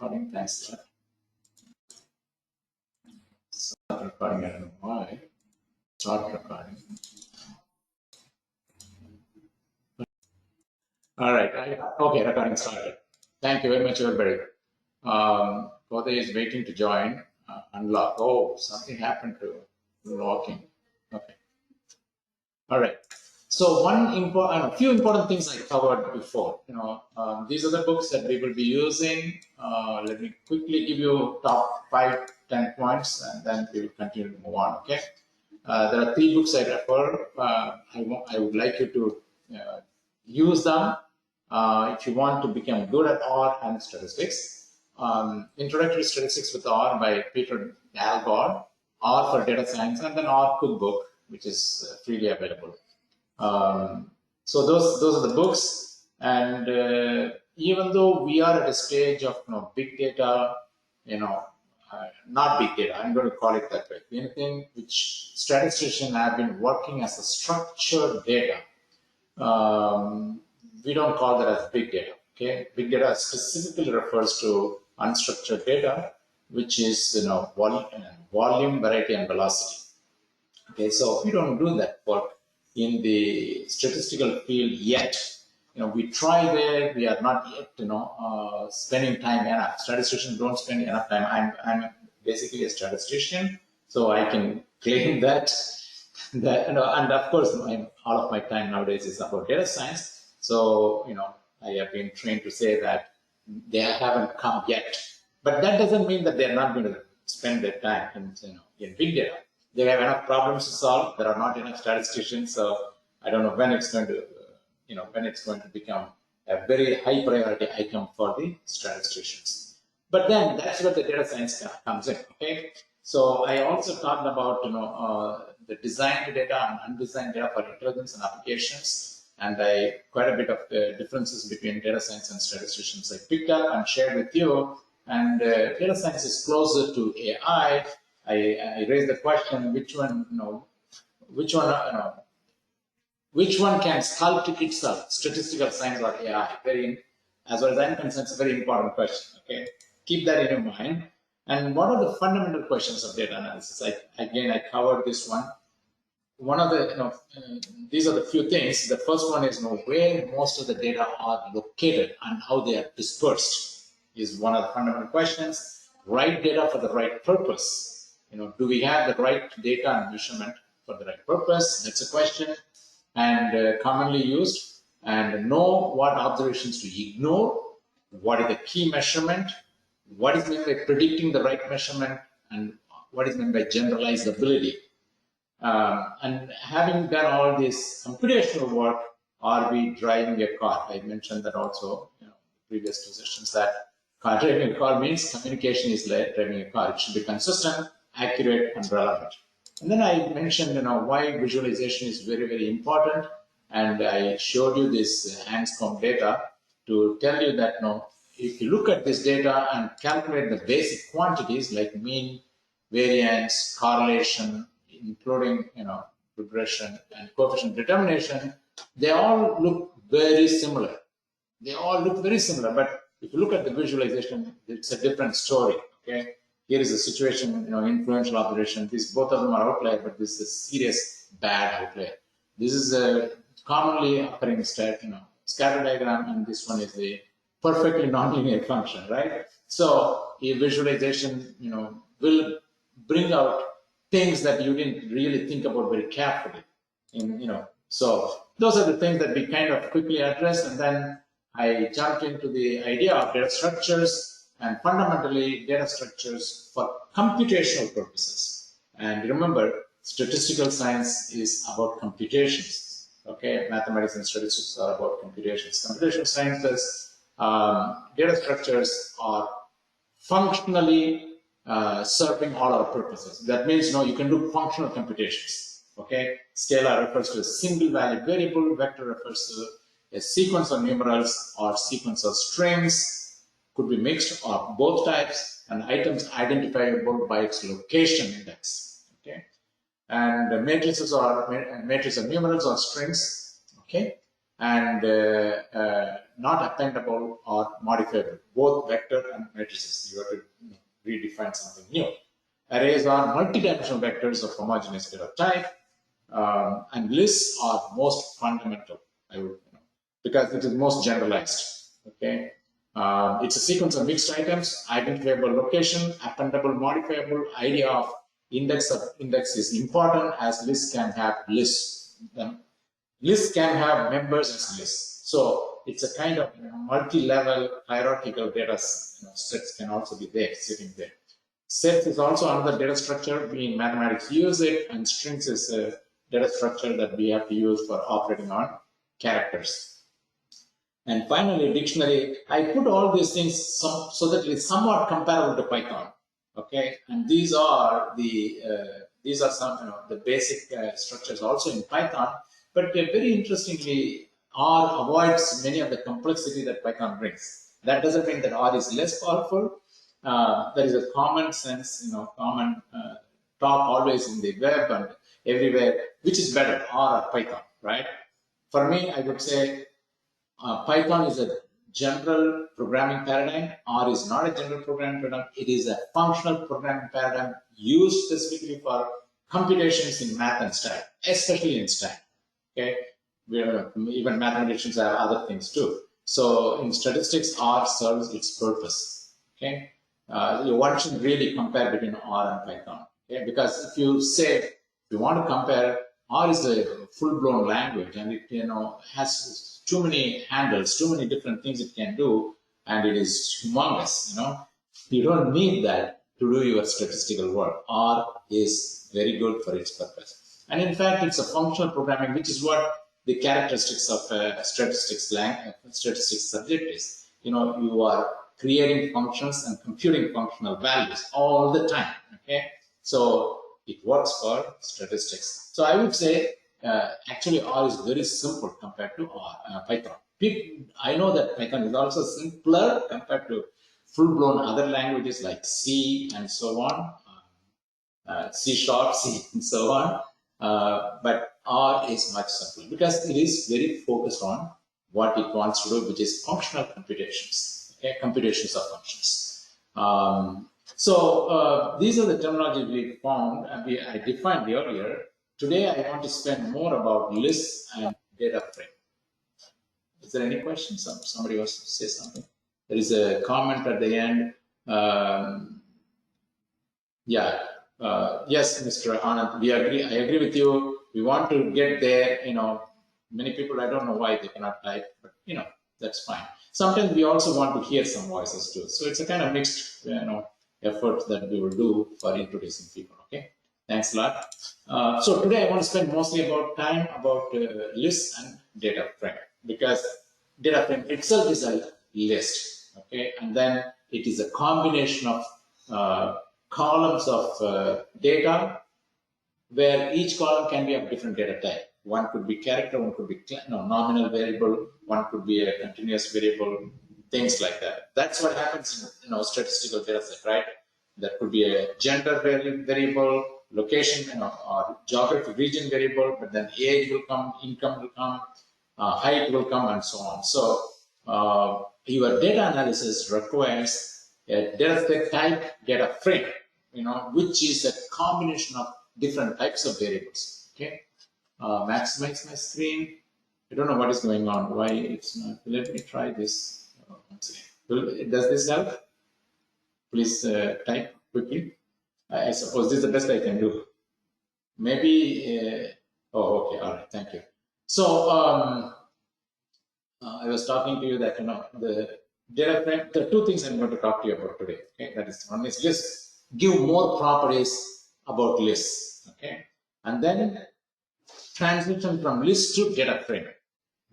recording. Thanks a lot. Start recording. I don't know why. Start recording. All right. Okay, recording started. Thank you very much, everybody. Kode is waiting to join. Unlock. Oh, something happened to locking. Okay. All right. So a few important things I covered before. These are the books that we will be using. Let me quickly give you top 5, 10 points, and then we will continue to move on. Okay. There are 3 books I refer. I would like you to use them if you want to become good at R and statistics. Introductory Statistics with R by Peter Algord, R for Data Science, and then R Cookbook, which is freely available. So those are the books, and even though we are at a stage of big data, not big data, I'm going to call it that way. Anything which statisticians have been working as a structured data, we don't call that as big data. Okay, big data specifically refers to unstructured data, which is volume, variety, and velocity. Okay, so we don't do that work in the statistical field yet. We try there. We are not yet, spending time enough. Statisticians don't spend enough time. I'm basically a statistician, so I can claim that. And of course, all of my time nowadays is about data science. So, I have been trained to say that they haven't come yet. But that doesn't mean that they're not going to spend their time in big data. They have enough problems to solve. There are not enough statisticians, so I don't know when it's going to become a very high priority item for the statisticians. But then that's where the data science comes in. Okay, so I also talked about the designed data and undesigned data for intelligence and applications, and quite a bit of the differences between data science and statisticians I picked up and shared with you. And data science is closer to AI. I raised the question: which one can sculpt itself, statistical science or AI? As far as I'm concerned, it's a very important question. Okay, keep that in your mind. And what are the fundamental questions of data analysis? I covered this one. One of the, these are the few things. The first one is where most of the data are located and how they are dispersed is one of the fundamental questions. Right data for the right purpose. Do we have the right data and measurement for the right purpose? That's a question, and commonly used. And know what observations to ignore. What is the key measurement? What is meant by predicting the right measurement, and what is meant by generalizability? And having done all this computational work, are we driving a car? I mentioned that also in previous 2 sessions, that driving a car means communication is like driving a car. It should be consistent, accurate, and relevant. And then I mentioned why visualization is very, very important, and I showed you this Anscombe data to tell you that if you look at this data and calculate the basic quantities like mean, variance, correlation, including regression and coefficient determination, they all look very similar. But if you look at the visualization, it's a different story. Okay, here is a situation, influential observation. Both of them are outlier, but this is a serious bad outlier. This is a commonly occurring scatter diagram, and this one is the perfectly nonlinear function, right? So a visualization, will bring out things that you didn't really think about very carefully. So those are the things that we kind of quickly addressed, and then I jumped into the idea of data structures, and fundamentally data structures for computational purposes. And remember, statistical science is about computations. Okay, mathematics and statistics are about computations. Computational sciences, data structures are functionally serving all our purposes. That means you can do functional computations. Okay, scalar refers to a single value variable, vector refers to a sequence of numerals or sequence of strings, could be mixed or both types, and items identifiable by its location index. Okay, and matrices are matrix of numerals or strings. Okay, and not appendable or modifiable, both vector and matrices. You have to redefine something new. Arrays are multidimensional vectors of homogeneous data type, and lists are most fundamental, I would, because it is most generalized. Okay, it's a sequence of mixed items, identifiable location, appendable, modifiable. Idea of index is important, as lists can have lists. Lists can have members as lists. So it's a kind of multi-level hierarchical data sets can also be there, sitting there. Sets is also another data structure. We in mathematics use it, and strings is a data structure that we have to use for operating on characters. And finally, dictionary. I put all these things so that it is somewhat comparable to Python. Okay, and these are some the basic structures also in Python. But very interestingly, R avoids many of the complexity that Python brings. That doesn't mean that R is less powerful. There is a common sense, common talk always in the web and everywhere, which is better, R or Python, right? For me, I would say Python is a general programming paradigm. R is not a general programming paradigm. It is a functional programming paradigm used specifically for computations in math and stat, especially in stat. Okay, even mathematicians have other things too. So in statistics, R serves its purpose. Okay, one should really compare between R and Python. Okay, because if you want to compare, R is a full-blown language, and it has too many handles, too many different things it can do, and it is humongous. You don't need that to do your statistical work. R is very good for its purpose. And in fact, it's a functional programming, which is what the characteristics of statistics subject is. You are creating functions and computing functional values all the time. Okay, so it works for statistics. So I would say actually R is very simple compared to Python. I know that Python is also simpler compared to full-blown other languages like C and so on, C#, C and so on. But R is much simpler because it is very focused on what it wants to do, which is functional computations, okay? Computations of functions. So these are the terminology we found and I defined earlier. Today I want to spend more about lists and data frame. Is there any questions? Somebody wants to say something? There is a comment at the end. Yes, Mr. Anand, we agree. I agree with you. We want to get there. Many people, I don't know why they cannot type, but that's fine. Sometimes we also want to hear some voices too. So it's a kind of mixed, effort that we will do for introducing people. Okay, thanks a lot. So today I want to spend mostly time about lists and data frame, because data frame itself is a list. Okay, and then it is a combination of columns of data, where each column can be of different data type. One could be character, one could be nominal variable, one could be a continuous variable, things like that. That's what happens in statistical data set, right? That could be a gender variable, location, or geographic region variable, but then age will come, income will come, height will come, and so on. So your data analysis requires a data set type data frame, which is a combination of different types of variables. Okay, maximize my screen. I don't know what is going on. Why it's not? Let me try this once again. Does this help? Please type quickly. I suppose this is the best I can do. Maybe. Oh, okay. All right. Thank you. So I was talking to you that the data frame. There are two things I'm going to talk to you about today. Okay, that is, one is lists. Give more properties about lists. Okay, and then transition from list to data frame,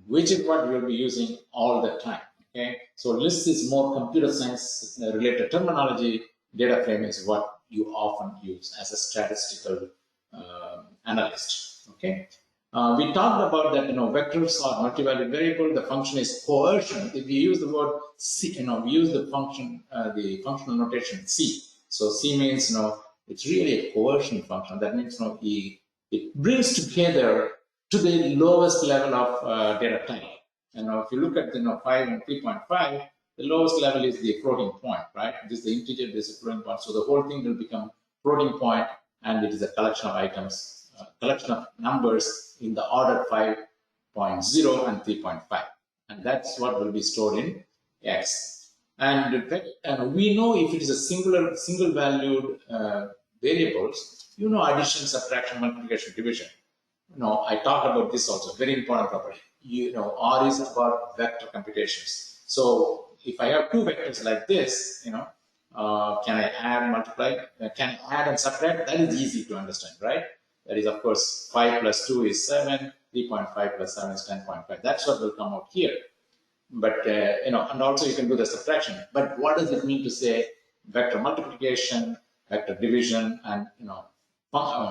which is what we'll be using all the time. Okay, so list is more computer science related terminology. Data frame is what you often use as a statistical analyst. Okay, we talked about that. Vectors are multi-valued variable. The function is coercion. If we use the word C, we use the function, the functional notation C. So C means it's really a coercion function. That means it brings together to the lowest level of data type. And now if you look at 5 and 3.5, the lowest level is the floating point, right? This is the integer, this is a floating point. So the whole thing will become floating point, and it is a collection of items, collection of numbers in the order 5.0 and 3.5. And that's what will be stored in X. And we know if it is a single valued variables, addition, subtraction, multiplication, division. I talked about this also, very important property. R is about vector computations. So if I have two vectors like this, can I add, multiply, can I add and subtract? That is easy to understand, right? That is, of course, 5 plus 2 is 7, 3.5 plus 7 is 10.5. That's what will come out here. But, and also you can do the subtraction. But what does it mean to say vector multiplication, vector division, and,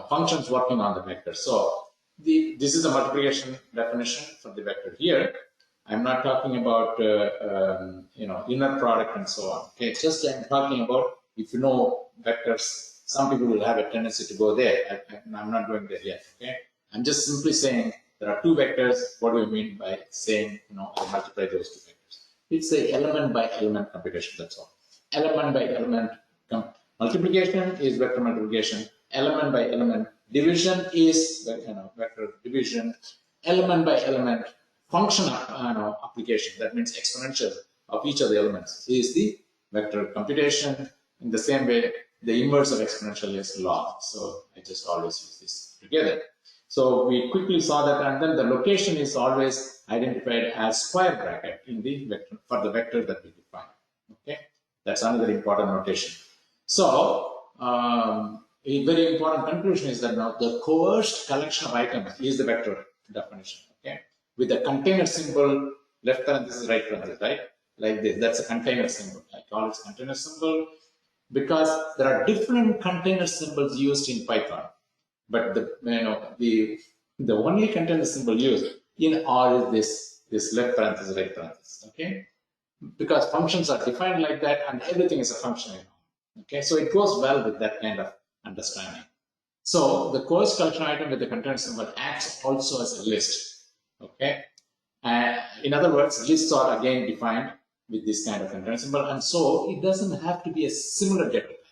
functions working on the vector? So this is a multiplication definition for the vector here. I'm not talking about, inner product and so on. Okay, just I'm talking about, if you know vectors, some people will have a tendency to go there. I'm not going there yet. Okay, I'm just simply saying there are two vectors. What do we mean by saying, I multiply those two vectors? It's a element by element computation. That's all. Element by element multiplication is vector multiplication. Element by element division is vector division. Element by element function application, that means exponential of each of the elements, is the vector computation. In the same way, the inverse of exponential is log. So I just always use this together. So we quickly saw that, and then the location is always identified as square bracket in the vector for the vector that we define. Okay, that's another important notation. So a very important conclusion is that now the coerced collection of items is the vector definition. Okay, with the container symbol, left parenthesis, right parenthesis, right? Like this, that's a container symbol. I call it container symbol because there are different container symbols used in Python. But the only container symbol used in R is this left parenthesis, right parenthesis. Okay, because functions are defined like that, and everything is a function in R. Okay, so it goes well with that kind of understanding. So the coerced collection item with the container symbol acts also as a list. Okay, in other words, lists are again defined with this kind of container symbol, and so it doesn't have to be a similar data type.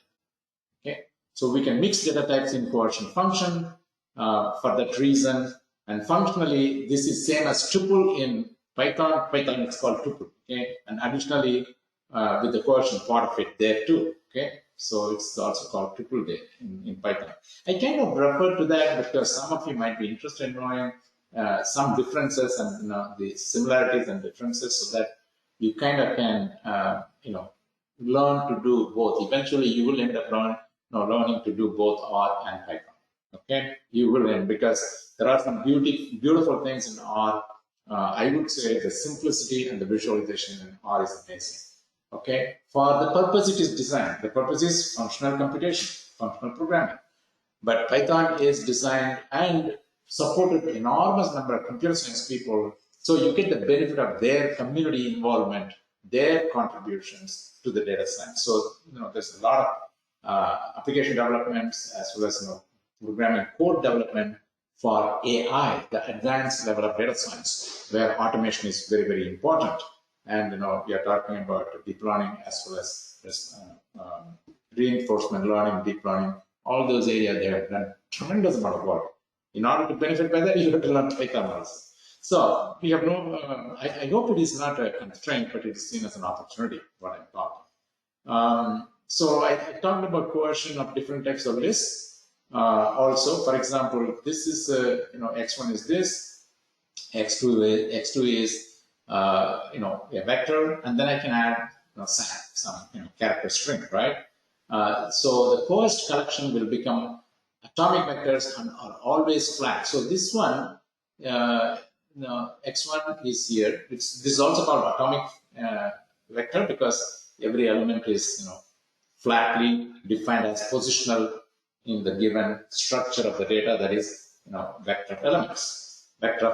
Okay, so we can mix data types in coercion function for that reason, and functionally this is same as tuple in Python. Python it's called tuple. Okay, and additionally with the coercion part of it there too. Okay, so it's also called tuple there in Python. I kind of refer to that because some of you might be interested in knowing some differences and the similarities and differences, so that you kind of can learn to do both. Eventually, you will end up learning to do both R and Python. Okay, you will end because there are some beautiful things in R. I would say the simplicity and the visualization in R is amazing. Okay, for the purpose it is designed. The purpose is functional computation, functional programming. But Python is designed and supported enormous number of computer science people, so you get the benefit of their community involvement, their contributions to the data science. So there's a lot of application developments as well as programming code development for AI, the advanced level of data science, where automation is very, very important. And we are talking about deep learning as well as reinforcement learning, deep learning. All those areas, they have done tremendous amount of work. In order to benefit by that, you have to learn Python also. So we have I hope it is not a constraint, but it is seen as an opportunity, what I'm talking. So I talked about coercion of different types of lists. Also, for example, this is, x1 is this, x2 is, a vector, and then I can add some character string, right? So the coerced collection will become atomic vectors and are always flat. So this one, x1 is here. This is also called atomic vector because every element is flatly defined as positional in the given structure of the data, that is vector of elements, vector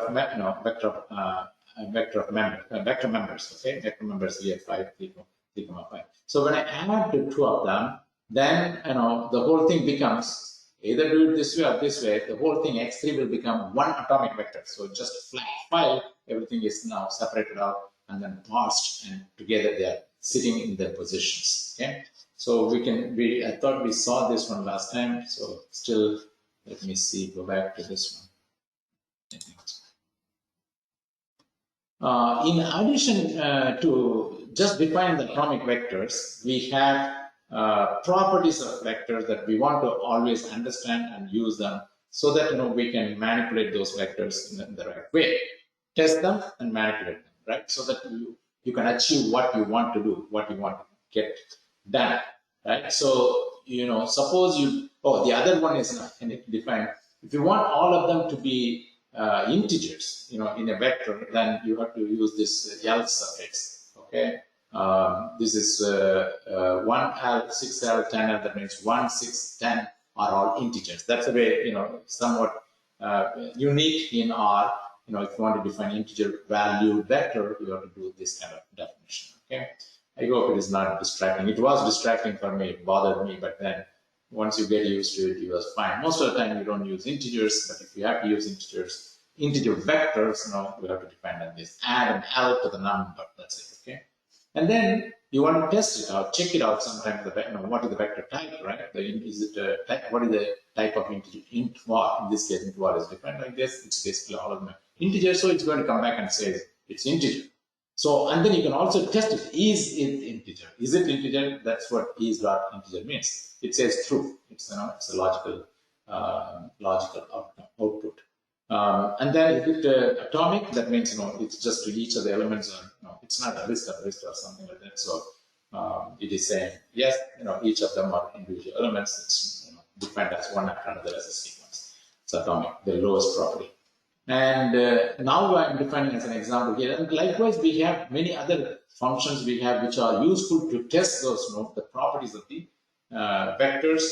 members. Okay, vector members here 5, 3, 5. So when I add the two of them, then the whole thing becomes either do it this way or this way. The whole thing x3 will become one atomic vector. So just flat file everything is now separated out and then parsed, and together they are sitting in their positions. Okay, so I thought we saw this one last time, so still, let me see, go back to this one. In addition to just defining the atomic vectors, we have properties of vectors that we want to always understand and use them, so that we can manipulate those vectors in the right way, test them and manipulate them, right? So that you can achieve what you want to do, what you want to get done, right? So suppose the other one is not defined. If you want all of them to be integers, in a vector, then you have to use this L suffix. Okay, this is 1L, 6L, 10L. That means 1, 6, 10 are all integers. That's a way, somewhat unique in R. If you want to define integer value vector, you have to do this kind of definition. Okay, I hope it is not distracting. It was distracting for me, it bothered me, but then once you get used to it, it was fine. Most of the time you don't use integers, but if you have to use integer vectors, we have to depend on this. Add an L to the number, that's it, okay? And then you want to test it out, check it out sometimes, what is the vector type, right? Is it a type, what is the type of integer? Int var, in this case, int var is defined like this. It's basically all of them integers, so it's going to come back and say it's integer. So, and then you can also test it. Is it integer? Is it integer? That's what is.integer means. It says true. It's it's a logical output. And then is it atomic? That means it's just to each of the elements. It's not a list or something like that. So it is saying yes. Each of them are individual elements. It's defined as one after another as a sequence. It's atomic, the lowest property. And now I'm defining as an example here. And likewise, we have many other functions we have which are useful to test those the properties of the vectors,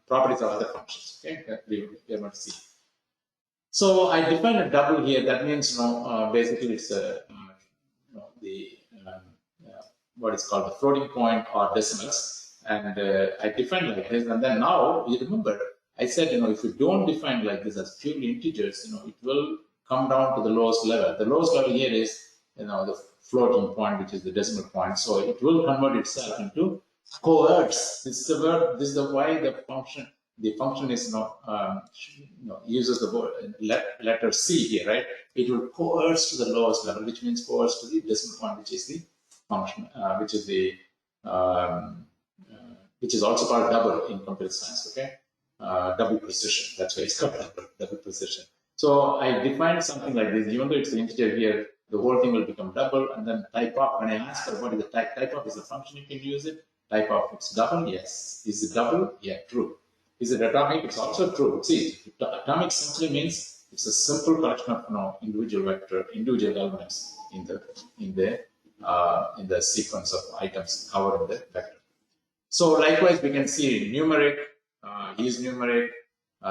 properties of other functions. Okay, that we are going to see. So I define a double here. That means basically it's what is called the floating point or decimals. And I define like this. And then now you remember, I said, if you don't define like this as purely integers, it will come down to the lowest level. The lowest level here is, the floating point, which is the decimal point. So it will convert itself into coerce. This is the word. This is the why the function is uses the word letter C here, right? It will coerce to the lowest level, which means coerce to the decimal point, which is the function, which is also called double in computer science. Okay. Double precision. That's why it's called double precision. So I defined something like this. Even though it's an integer here, the whole thing will become double. And then type of, when I ask for what is the type of is a function, you can use it. Type of, it's double, yes. Is it double? Yeah, true. Is it atomic? It's also true. See, atomic simply means it's a simple collection of individual elements in the sequence of items covered in the vector. So likewise, we can see numeric. Is numeric,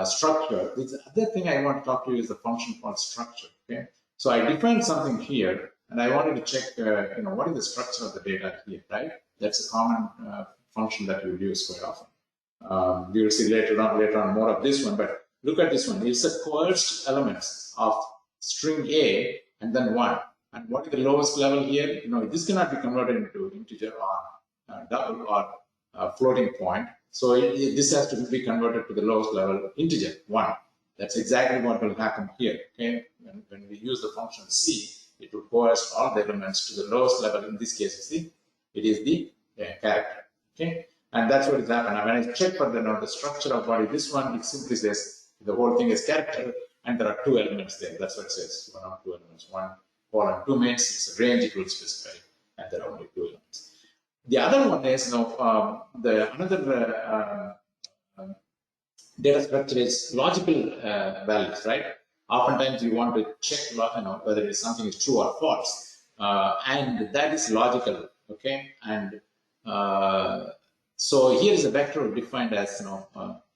structure. The other thing I want to talk to you is the function called structure. Okay, so I defined something here, and I wanted to check, what is the structure of the data here, right? That's a common function that you use quite often. We will see later on more of this one, but look at this one. It's a coerced elements of string A and then 1. And what is the lowest level here? This cannot be converted into integer or double or floating point. So this has to be converted to the lowest level integer, 1. That's exactly what will happen here. Okay, when we use the function C, it will coerce all the elements to the lowest level. In this case, it is the character. Okay, and that's what is happening. Now, when I check for the structure of what is this one, it simply says the whole thing is character, and there are 2 elements there. That's what it says. 1 or 2 elements. 1 colon 2 means it's a range it will specify, and there are only 2 elements. The other one is another data structure is logical values, right? Oftentimes you want to check whether something is true or false, and that is logical. Okay, and so here is a vector defined as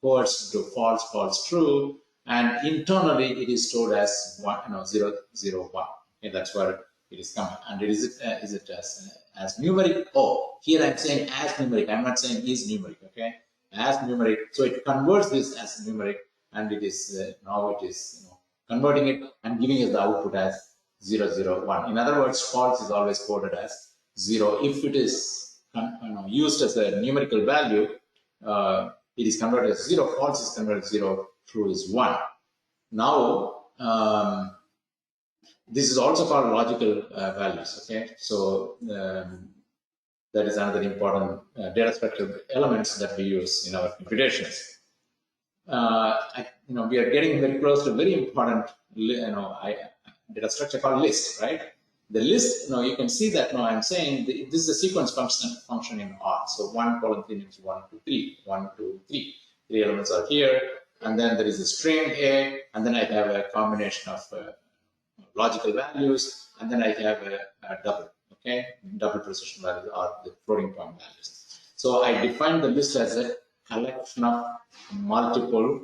coerced to false, false, true, and internally it is stored as 0, 0, 1. Okay, that's where it is coming. And is it as numeric? Oh, here I'm saying as numeric. I'm not saying is numeric. Okay, as numeric. So it converts this as numeric, and it is now it is converting it and giving us the output as 0, 0, 1. In other words, false is always coded as 0. If it is used as a numerical value, it is converted as 0. False is converted as 0. True is 1. Now, this is also called logical values. Okay, so that is another important data structure elements that we use in our computations. We are getting very close to a very important, data structure called list, right? The list, you can see that now I'm saying this is a sequence function in R. So 1 colon 3 means 1, 2, 3, 1, 2, 3. 3 elements are here, and then there is a string A, and then I have a combination of logical values, and then I have a double, okay? Double precision values are the floating point values. So I define the list as a collection of multiple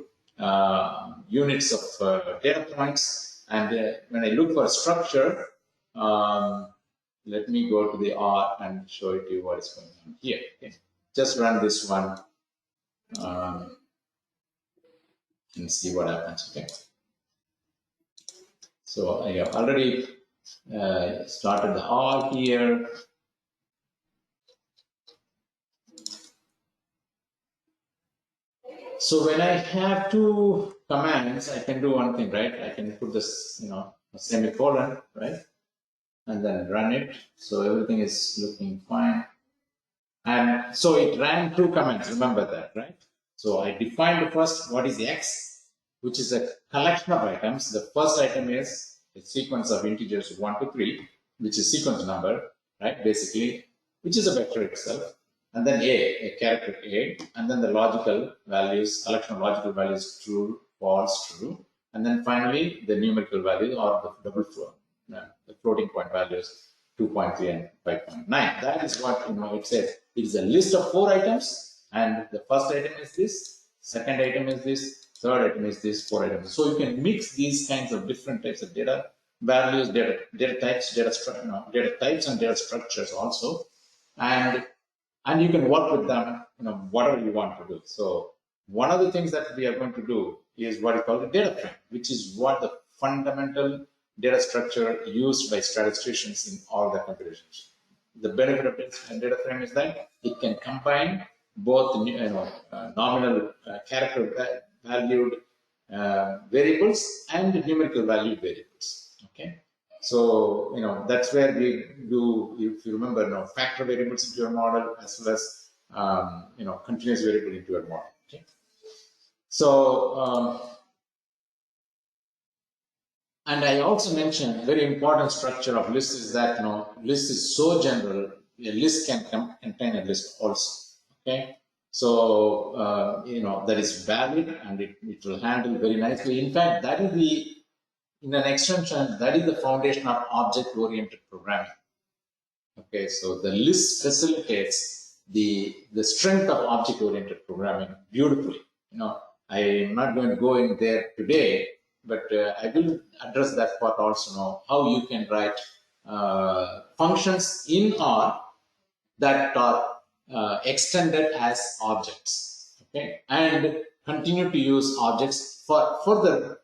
units of data points, and when I look for a structure, let me go to the R and show it to you what is going on here. Okay? Just run this one and see what happens. Okay. So I have already started the R here. So when I have two commands, I can do one thing, right? I can put this, a semicolon, right? And then run it. So everything is looking fine. And so it ran two commands, remember that, right? So I defined first what is X, which is a collection of items. The first item is a sequence of integers 1 to 3, which is sequence number, right? Basically, which is a vector itself. And then a character A, and then the logical values, collection of logical values, true, false, true. And then finally, the numerical value or the double float. The floating point values 2.3 and 5.9. That is what it says. It is a list of 4 items, and the first item is this, second item is this, third item is this, 4 items. So you can mix these kinds of different types of data values, data types, data types, and data structures also, and you can work with them, whatever you want to do. So one of the things that we are going to do is what is called a data frame, which is what the fundamental data structure used by statisticians in all the computations. The benefit of data frame is that it can combine both nominal character valued variables and numerical valued variables. Okay, so that's where we do. If you remember, factor variables into your model as well as continuous variable into your model. Okay, so. And I also mentioned very important structure of list is that list is so general, a list can contain a list also. Okay, so that is valid and it will handle very nicely. In fact, that is in an extension, that is the foundation of object-oriented programming. Okay, so the list facilitates the strength of object-oriented programming beautifully. I am not going to go in there today, but I will address that part also how you can write functions in R that are extended as objects, okay, and continue to use objects for further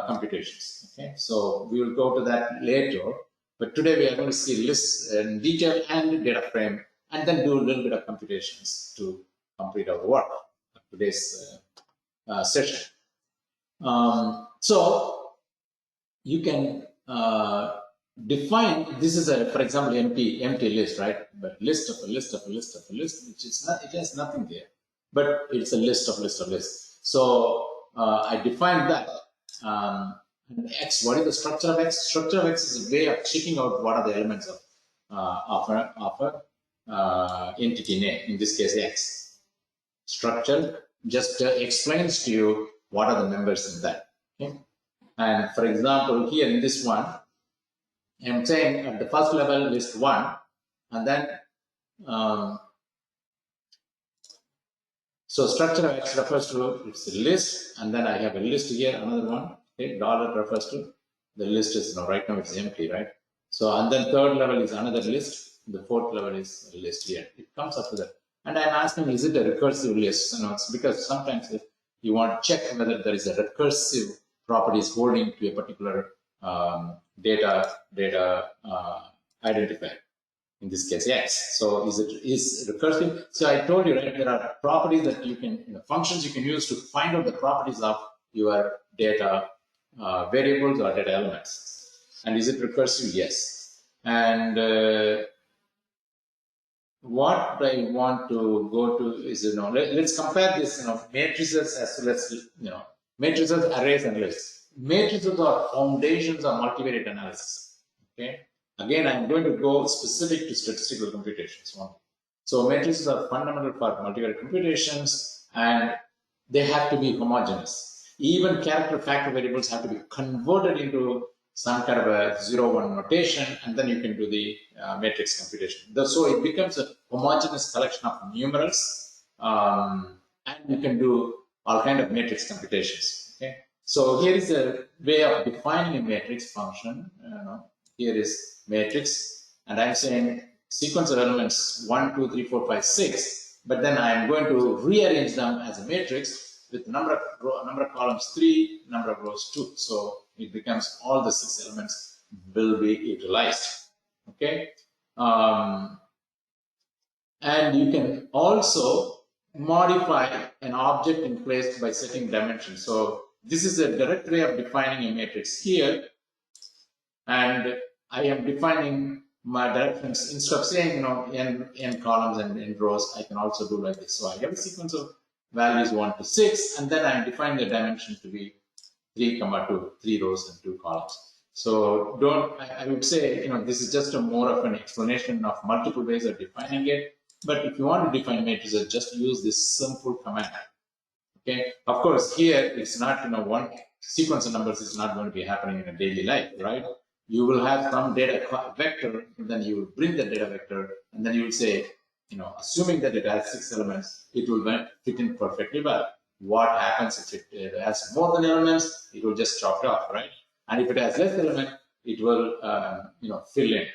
computations. Okay, so we will go to that later, but today we are going to see lists in detail and data frame, and then do a little bit of computations to complete our work of today's session. So you can define, this is for example, empty list, right? But list of a list of a list of a list, which is not, it has nothing there, but it's a list of lists. So I defined that. X, what is the structure of X? Structure of X is a way of checking out what are the elements of an entity name, in this case X. Structure just explains to you what are the members in that. Okay? And for example, here in this one, I'm saying at the first level list 1, and then so structure of X refers to it's a list, and then I have a list here, another one. Okay, dollar refers to the list is right now it's empty, right? So and then third level is another list. The fourth level is a list here. It comes up to that, and I'm asking, is it a recursive list? It's because sometimes if you want to check whether there is a recursive properties holding to a particular data identifier. In this case, X. So is recursive? So I told you, right? There are properties that you can, functions you can use to find out the properties of your data variables or data elements. And is it recursive? Yes. And what I want to go to is, let's compare this, matrices as well as, matrices, arrays, and lists. Matrices are foundations of multivariate analysis. Okay. Again, I'm going to go specific to statistical computations. So matrices are fundamental for multivariate computations, and they have to be homogeneous. Even character factor variables have to be converted into some kind of a 0-1 notation, and then you can do the matrix computation. So it becomes a homogeneous collection of numerals, and you can do all kind of matrix computations. Okay. So here is a way of defining a matrix function. Here is matrix, and I'm saying sequence of elements 1, 2, 3, 4, 5, 6, but then I'm going to rearrange them as a matrix with number of columns 3, number of rows 2. So it becomes all the 6 elements will be utilized. Okay, and you can also modify an object in place by setting dimensions. So this is a direct way of defining a matrix here, and I am defining my directions. Instead of saying, n columns and n rows, I can also do like this. So I have a sequence of values 1 to 6, and then I'm defining the dimension to be 3, 2, 3 rows and 2 columns. So I would say, this is just a more of an explanation of multiple ways of defining it. But if you want to define matrices, just use this simple command. Okay. Of course, here it's not, one sequence of numbers is not going to be happening in a daily life, right? You will have some data vector, and then you will bring the data vector, and then you will say, assuming that it has 6 elements, it will fit in perfectly well. What happens if it has more than elements? It will just chop it off, right? And if it has less element, it will, fill in.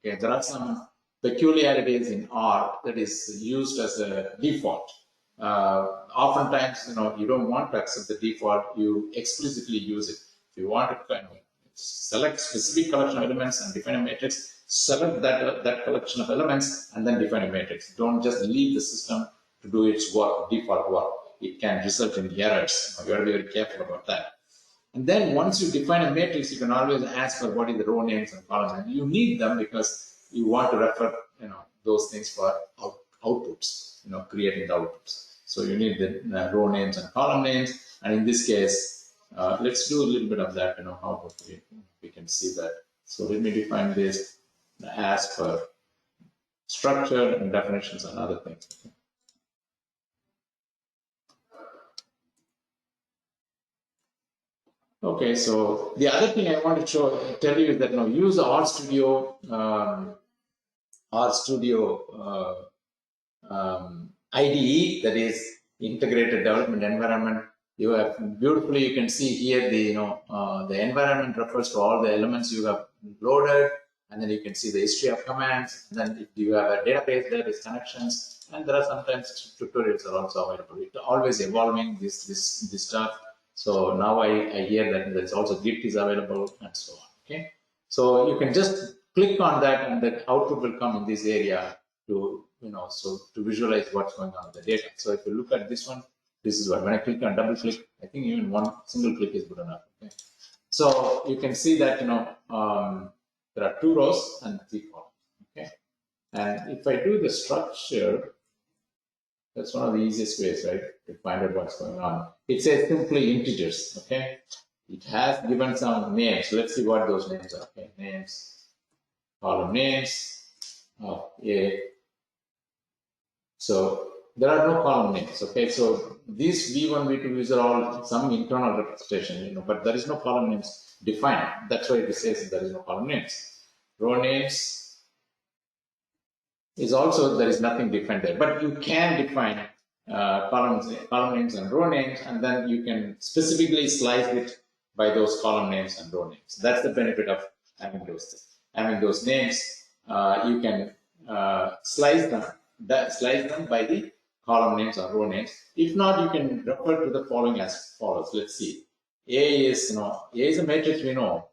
Okay, there are some peculiarities in R that is used as a default. Oftentimes, you don't want to accept the default. You explicitly use it. If you want to select specific collection of elements and define a matrix, select that collection of elements and then define a matrix. Don't just leave the system to do its work, default work. It can result in errors. You have to be very careful about that. And then once you define a matrix, you can always ask for what is the row names and column names. You need them because you want to refer, those things for outputs, creating the outputs. So you need the row names and column names. And in this case, let's do a little bit of that, how we can see that. So let me define this as per structure and definitions and other things. Okay, so the other thing I want to tell you is that use the RStudio IDE, that is integrated development environment. You have beautifully, you can see here the environment refers to all the elements you have loaded, and then you can see the history of commands. And then if you have a database, there is connections, and there are sometimes tutorials are also available. It's always evolving this stuff. So now I hear that there's also Git is available and so on. Okay, so you can just click on that, and the output will come in this area to to visualize what's going on with the data. So if you look at this one, this is what, when I click on double click, I think even one single click is good enough. Okay, so you can see that there are 2 rows and 3 columns. Okay, and if I do the structure, that's one of the easiest ways, right, to find out what's going on. It says simply integers. Okay, it has given some names. Let's see what those names are. Okay, names, column names of A. So there are no column names. Okay, so these V1, V2, these are all some internal representation, but there is no column names defined. That's why it says there is no column names. Row names is also, there is nothing defined there, but you can define column names and row names, and then you can specifically slice it by those column names and row names. That's the benefit of having those names. You can slice them by the column names or row names. If not, you can refer to the following as follows. Let's see. A is a matrix we know.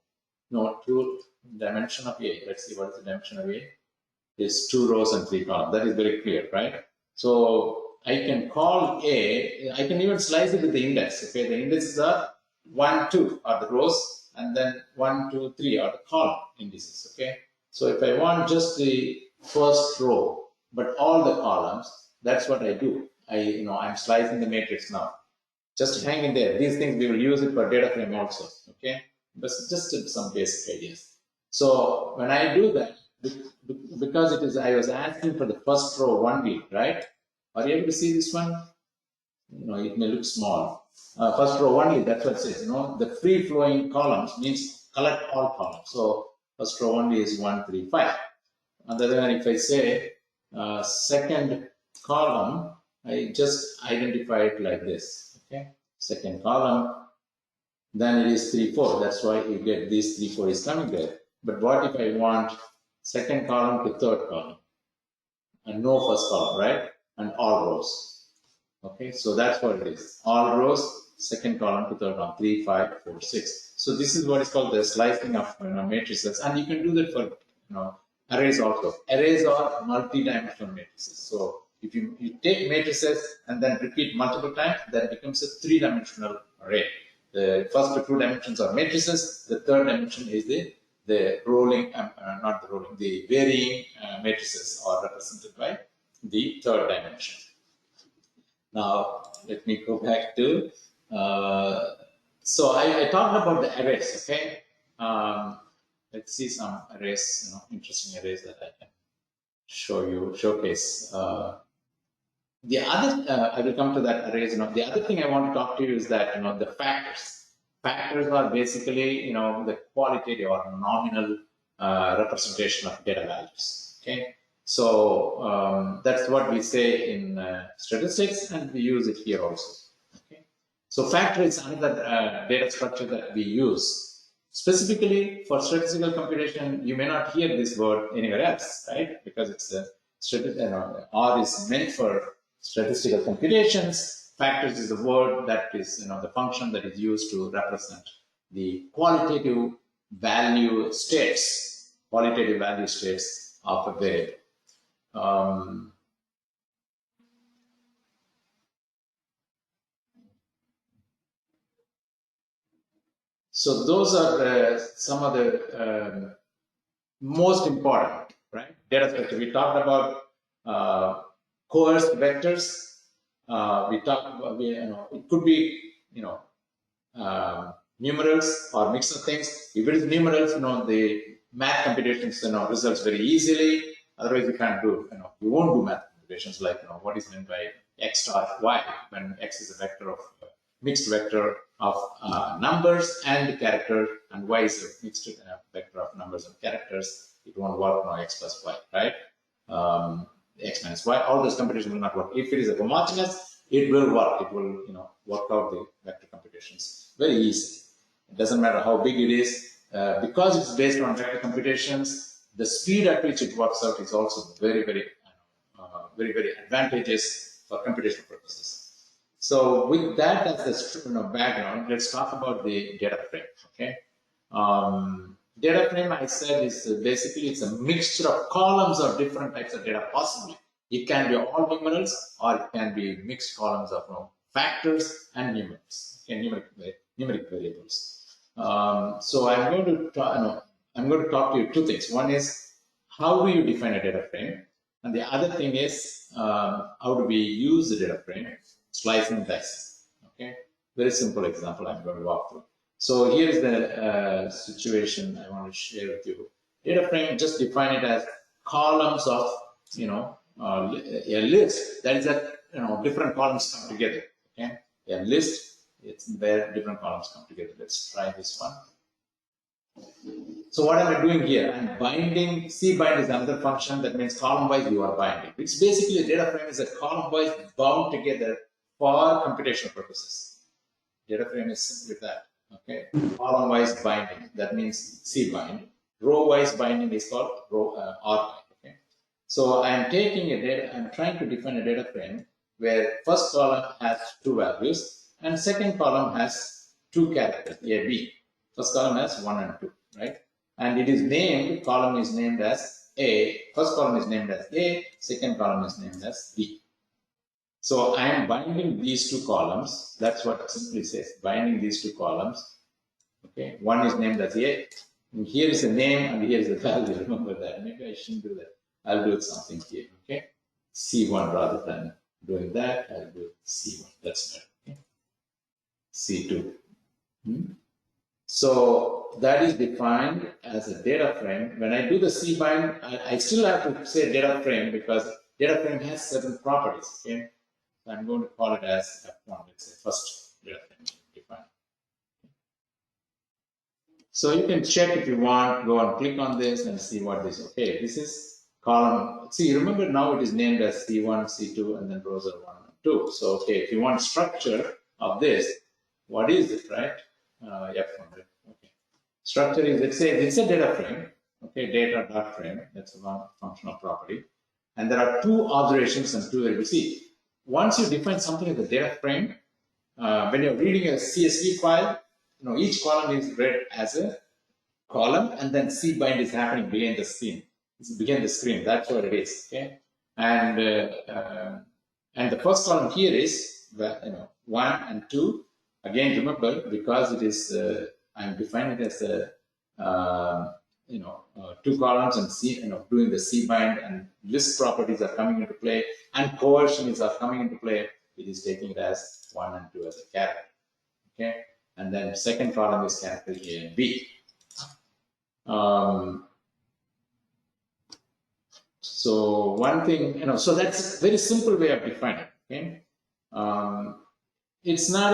no, 2 dimension of A. Let's see what is the dimension of A. Is 2 rows and 3 columns. That is very clear, right? So I can call A, I can even slice it with the index. Okay, the indices are 1, 2 are the rows, and then 1, 2, 3 are the column indices. Okay, so if I want just the first row, but all the columns, that's what I do. I'm slicing the matrix now. Just hang in there. These things we will use it for data frame also. Okay, but just some basic ideas. So when I do that, because it is, I was asking for the first row only, right? Are you able to see this one? It may look small. First row only, that's what it says. The free flowing columns means collect all columns. So first row only is 1, 3, 5. On the other hand, if I say second column, I just identify it like this. Okay, second column, then it is 3, 4. That's why you get this 3, 4 is coming there. But what if I want second column to third column and no first column, right? And all rows. Okay, so that's what it is. All rows, second column to third column, 3, 5, 4, 6. So this is what is called the slicing of matrices, and you can do that for arrays also. Arrays are multi-dimensional matrices. So if you take matrices and then repeat multiple times, then it becomes a 3-dimensional array. The first 2 dimensions are matrices. The third dimension is the rolling, not the rolling, the varying matrices are represented by the third dimension. Now, let me go back to, so I talked about the arrays, okay? Let's see some arrays, interesting arrays that I can showcase. The other, I will come to that arrays, the other thing I want to talk to you is that, the factors. Factors are basically, the qualitative or nominal representation of data values. Okay, so that's what we say in statistics, and we use it here also. Okay, so factor is another data structure that we use specifically for statistical computation. You may not hear this word anywhere else, right? Because it's R is meant for statistical computations. Factors is the word that is, the function that is used to represent the qualitative value states of a variable. So those are some of the most important, right? Data structure. We talked about coerced vectors. We talked about, it could be, numerals or mix of things. If it is numerals, the math computations, results very easily. Otherwise, you can't do, you won't do math computations like, what is meant by x star y when x is a vector of mixed vector of numbers and character, and y is a mixed vector of numbers and characters. It won't work on x plus y, right? X minus y, all those computations will not work. If it is a homogeneous, it will work. It will, work out the vector computations very easily. It doesn't matter how big it is, because it's based on vector computations. The speed at which it works out is also very, very, very advantageous for computational purposes. So with that as the background, let's talk about the data frame. Okay. Data frame, I said, is basically it's a mixture of columns of different types of data possibly. It can be all numerals, or it can be mixed columns of factors and numerals, okay, numeric variables. So I'm going to talk to you 2 things. One is how do you define a data frame, and the other thing is how do we use the data frame, slicing and dicing. Okay, very simple example I'm going to walk through. So here's the situation I want to share with you. Data frame, just define it as columns of, a list. That is that, different columns come together. Okay, a list, it's where different columns come together. Let's try this one. So what am I doing here? I'm binding. cbind is another function that means column-wise you are binding. It's basically a data frame is a column-wise bound together for computational purposes. Data frame is simply that. Okay, column-wise binding, that means cbind. Row-wise binding is called R. Okay, so I'm taking a data. I'm trying to define a data frame where first column has 2 values and second column has 2 characters, A, B. First column has 1 and 2, right? and it is named, column is named as A, first column is named as A, second column is named as B. So I am binding these two columns. That's what it simply says, binding these two columns. Okay, one is named as A. And here is the name and here is the value. Remember that. Maybe I shouldn't do that. I'll do something here. Okay, C1 rather than doing that. I'll do C1. That's better. Okay? C2. So that is defined as a data frame. When I do the C bind, I still have to say data frame because data frame has certain properties. Okay, so I'm going to call it as F1. Let's say first data frame defined. So you can check if you want, go and click on this and see what this is. Okay, this is column. See, remember now it is named as C1, C2, and then rows are 1 and 2. So, okay, if you want structure of this, what is it, right? F1. Okay. Structure is, let's say, it's a data frame. Okay, data dot frame. That's one functional property. And there are two observations and two variables. See, once you define something as a data frame, when you're reading a CSV file, each column is read as a column, and then C bind is happening behind the screen. It's behind the screen. That's what it is. Okay, and the first column here is 1 and 2. Again, remember because it is I'm defining it as a two columns and C, doing the C bind and list properties are coming into play and coercion are coming into play. It is taking it as 1 and 2 as a character. Okay, and then second column is character A and B. So one thing, so that's a very simple way of defining. Okay, it's not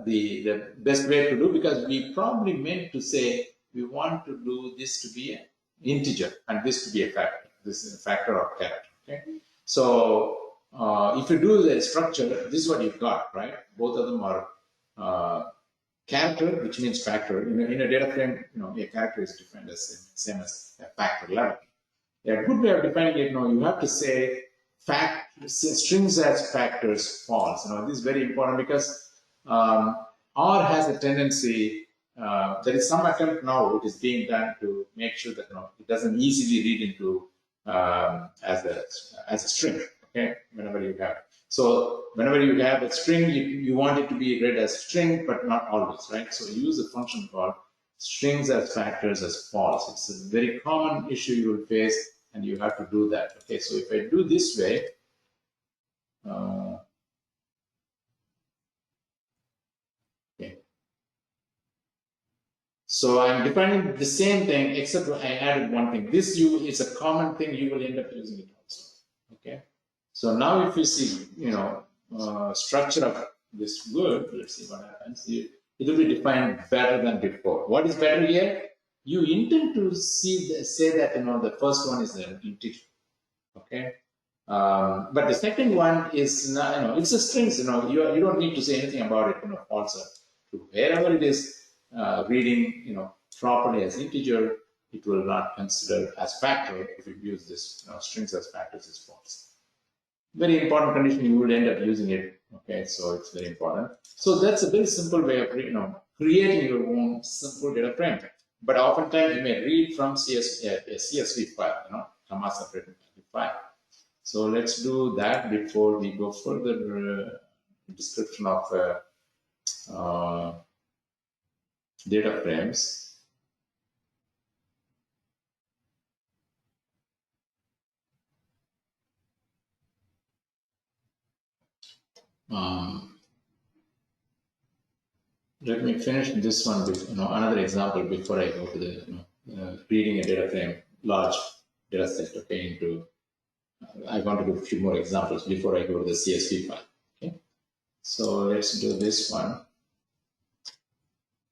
the best way to do because we probably meant to say we want to do this to be an integer and this to be a factor. This is a factor of character. Okay, so if you do the structure, this is what you've got, right? Both of them are character, which means factor. In a data frame, a character is defined as same as a factor level. A good way of defining it, you have to say strings as factors false. This is very important because R has a tendency. There is some attempt now which is being done to make sure that it doesn't easily read into as a string. Okay, whenever you have it. So whenever you have a string, you want it to be read as string, but not always, right? So you use a function called strings as factors as false. It's a very common issue you will face, and you have to do that. Okay, so if I do this way, okay. So I'm defining the same thing, except I added one thing. This is a common thing, you will end up using it also. Okay. So now if you see, structure of this word, let's see what happens. It will be defined better than before. What is better here? You intend to say that, the first one is an integer. Okay. But the second one is, it's a strings, you don't need to say anything about it, false or true. Wherever it is reading, properly as integer, it will not consider as factor if you use this, strings as factors is false. Very important condition, you will end up using it. Okay, so it's very important. So that's a very simple way of creating your own simple data frame. But oftentimes you may read from a CSV file, comma separated file. So let's do that before we go further. Description of data frames. Let me finish this one with another example before I go to the reading a data frame, large data set. Okay, into I want to do a few more examples before I go to the CSV file. Okay, so let's do this one.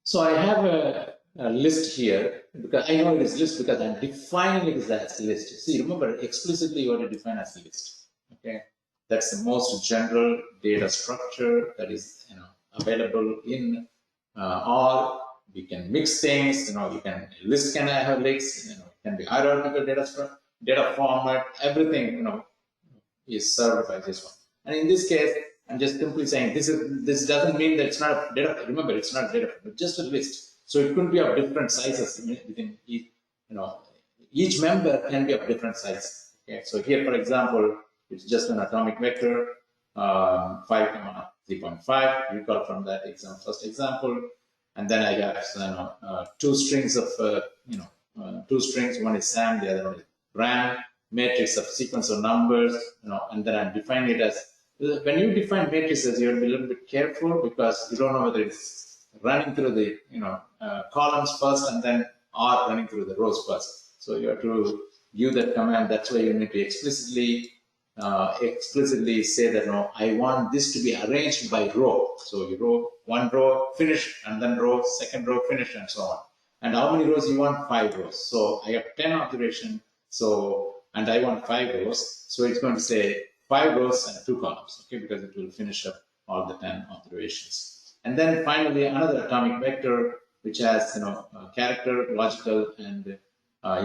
So I have a list here because I know it is list because I'm defining it as list. See, remember explicitly you want to define as list. Okay, that's the most general data structure that is available in or we can mix things. List can have links. It can be hierarchical data structure, data format. Everything is served by this one. And in this case, I'm just simply saying this doesn't mean that it's not a data. Remember, it's not a data, but just a list. So it could be of different sizes within each, each member can be of different size. Okay, so here, for example, it's just an atomic vector, 5, 3.5. Recall from that first example, and then I have two strings of two strings. One is Sam, the other one is Ram. Matrix of sequence of numbers, and then I'm defining it as. When you define matrices, you have to be a little bit careful because you don't know whether it's running through the columns first and then or running through the rows first. So you have to give that command. That's why you need to explicitly say that no, I want this to be arranged by row. So you one row finish and then row, second row finish and so on. And how many rows you want? 5 rows. So I have 10 observations. So and I want 5 rows. So it's going to say 5 rows and 2 columns, okay, because it will finish up all the 10 observations. And then finally, another atomic vector, which has, character, logical, and